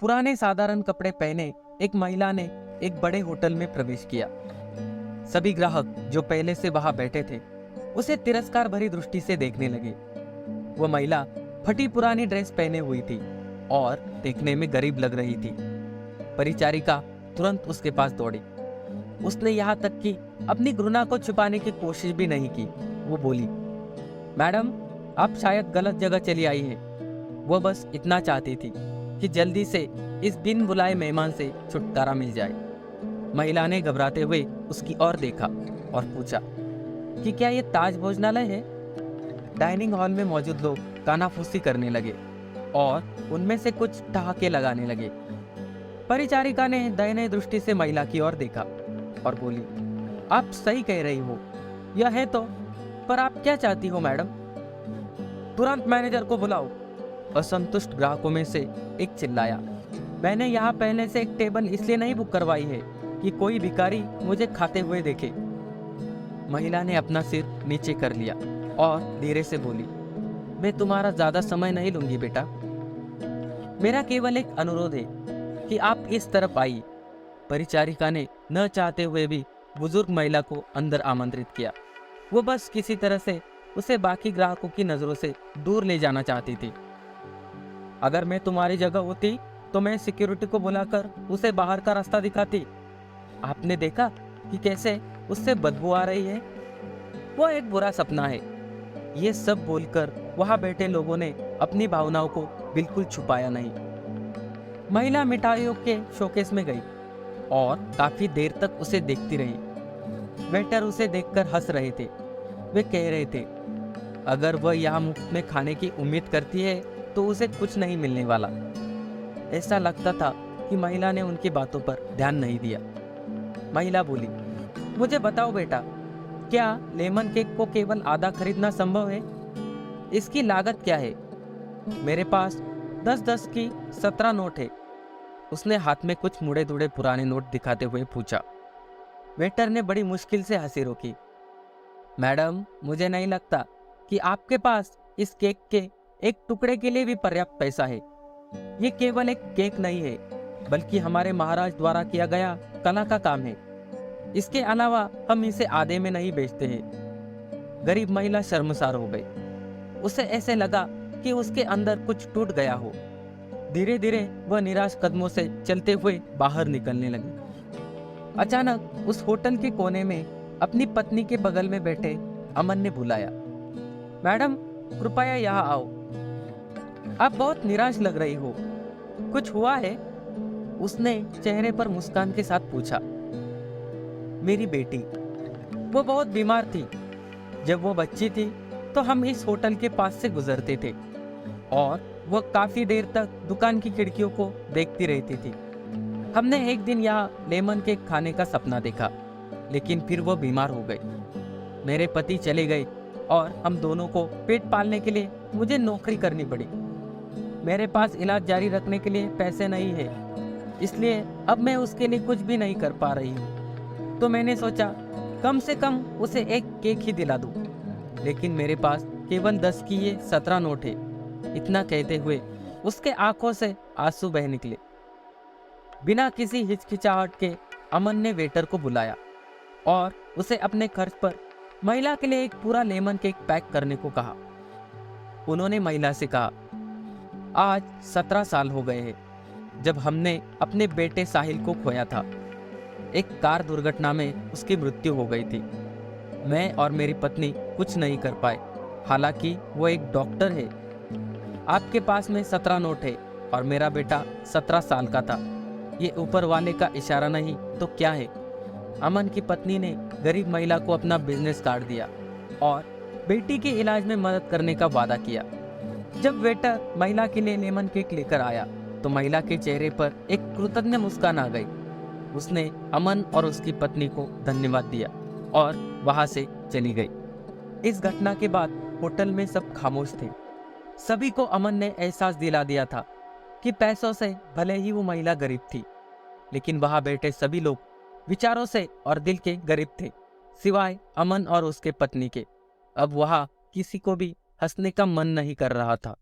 पुराने साधारण कपड़े पहने एक महिला ने एक बड़े होटल में प्रवेश किया। सभी ग्राहक जो पहले से वहां बैठे थे उसे तिरस्कार भरी दृष्टि से देखने लगे। वह महिला फटी पुरानी ड्रेस पहने हुई थी और देखने में गरीब लग रही थी। परिचारिका तुरंत उसके पास दौड़ी। उसने यहाँ तक कि अपनी घृणा को छुपाने की कोशिश भी नहीं की। वो बोली, मैडम, आप शायद गलत जगह चली आई है। वह बस इतना चाहती थी कि जल्दी से इस बिन बुलाए मेहमान से छुटकारा मिल जाए। महिला ने घबराते हुए उसकी ओर देखा और पूछा कि क्या यह ताज भोजनालय है? डाइनिंग हॉल में मौजूद लोग कानाफूसी करने लगे और उनमें से कुछ ठहाके लगाने लगे। परिचारिका ने दयनीय दृष्टि से महिला की ओर देखा और बोली, आप सही कह रही हो, यह है तो, पर आप क्या चाहती हो मैडम? तुरंत मैनेजर को बुलाओ। असंतुष्ट ग्राहकों में से एक चिल्लाया, मैंने यहाँ पहले से एक टेबल इसलिए नहीं बुक करवाई है कि कोई भिखारी मुझे खाते हुए देखे। महिला ने अपना सिर नीचे कर लिया और धीरे से बोली, मैं तुम्हारा ज्यादा समय नहीं लूंगी बेटा। मेरा केवल एक अनुरोध है कि आप इस तरफ आइए। परिचारिका ने न चाहते हुए भी बुजुर्ग महिला को अंदर आमंत्रित किया। वो बस किसी तरह से उसे बाकी ग्राहकों की नजरों से दूर ले जाना चाहती थी। अगर मैं तुम्हारी जगह होती तो मैं सिक्योरिटी को बुलाकर उसे बाहर का रास्ता दिखाती। आपने देखा कि कैसे उससे बदबू आ रही है? वो एक बुरा सपना है। ये सब बोलकर वहां बैठे लोगों ने अपनी भावनाओं को बिल्कुल छुपाया नहीं। महिला मिठाइयों के शोकेस में गई और काफी देर तक उसे देखती रही। वेटर उसे देखकर हंस रहे थे। वे कह रहे थे, अगर वह यहाँ मुफ्त में खाने की उम्मीद करती है तो उसे कुछ नहीं मिलने वाला। ऐसा लगता था कि महिला ने उनकी बातों पर ध्यान नहीं दिया। महिला बोली, मुझे बताओ बेटा, क्या लेमन केक को केवल आधा खरीदना संभव है? इसकी लागत क्या है? मेरे पास 10-10 की 17 नोट है। उसने हाथ में कुछ मुड़े दुड़े पुराने नोट दिखाते हुए पूछा। वेटर ने बड़ी मुश्किल से हंसी रोकी। मैडम, मुझे नहीं लगता कि आपके पास इस केक के एक टुकड़े के लिए भी पर्याप्त पैसा है। ये केवल एक केक नहीं है, बल्कि हमारे महाराज द्वारा किया गया कला का काम है। इसके अलावा हम इसे आधे में नहीं बेचते हैं। गरीब महिला शर्मसार हो गई। उसे ऐसे लगा कि उसके अंदर कुछ टूट गया हो। धीरे धीरे वह निराश कदमों से चलते हुए बाहर निकलने लगी। अचानक उस होटल के कोने में अपनी पत्नी के बगल में बैठे अमन ने बुलाया, मैडम, कृपया यहाँ आओ। आप बहुत निराश लग रही हो, कुछ हुआ है? उसने चेहरे पर मुस्कान के साथ पूछा। मेरी बेटी, वो बहुत बीमार थी। जब वो बच्ची थी तो हम इस होटल के पास से गुजरते थे और वह काफी देर तक दुकान की खिड़कियों को देखती रहती थी। हमने एक दिन यहाँ लेमन केक खाने का सपना देखा, लेकिन फिर वो बीमार हो गई। मेरे पति चले गए और हम दोनों को पेट पालने के लिए मुझे नौकरी करनी पड़ी। मेरे पास इलाज जारी रखने के लिए पैसे नहीं है, इसलिए अब मैं उसके लिए कुछ भी नहीं कर पा रही हूँ। तो मैंने सोचा कम से कम उसे एक केक ही दिला दूं, लेकिन मेरे पास केवल 10 की ये 17 नोट है। इतना कहते हुए उसके आंखों से आंसू बह निकले। बिना किसी हिचकिचाहट के अमन ने वेटर को बुलाया और उसे अपने खर्च पर महिला के लिए एक पूरा लेमन केक पैक करने को कहा। उन्होंने महिला से कहा, आज 17 साल हो गए हैं जब हमने अपने बेटे साहिल को खोया था। एक कार दुर्घटना में उसकी मृत्यु हो गई थी। मैं और मेरी पत्नी कुछ नहीं कर पाए, हालांकि वो एक डॉक्टर है। आपके पास में 17 नोट है और मेरा बेटा 17 साल का था। ये ऊपर वाले का इशारा नहीं तो क्या है? अमन की पत्नी ने गरीब महिला को अपना बिजनेस कार्ड दिया और बेटी के इलाज में मदद करने का वादा किया। जब वेटर महिला के लिए लेमन केक लेकर आया तो महिला के चेहरे पर एक कृतज्ञ मुस्कान आ गई। उसने अमन और उसकी पत्नी को धन्यवाद दिया और वहां से चली गई। इस घटना के बाद होटल में सब खामोश थे। सभी को अमन ने एहसास दिला दिया था कि पैसों से भले ही वो महिला गरीब थी, लेकिन वहां बैठे सभी लोग विचारों से और दिल के गरीब थे, सिवाय अमन और उसके पत्नी के। अब वहां किसी को भी हंसने का मन नहीं कर रहा था।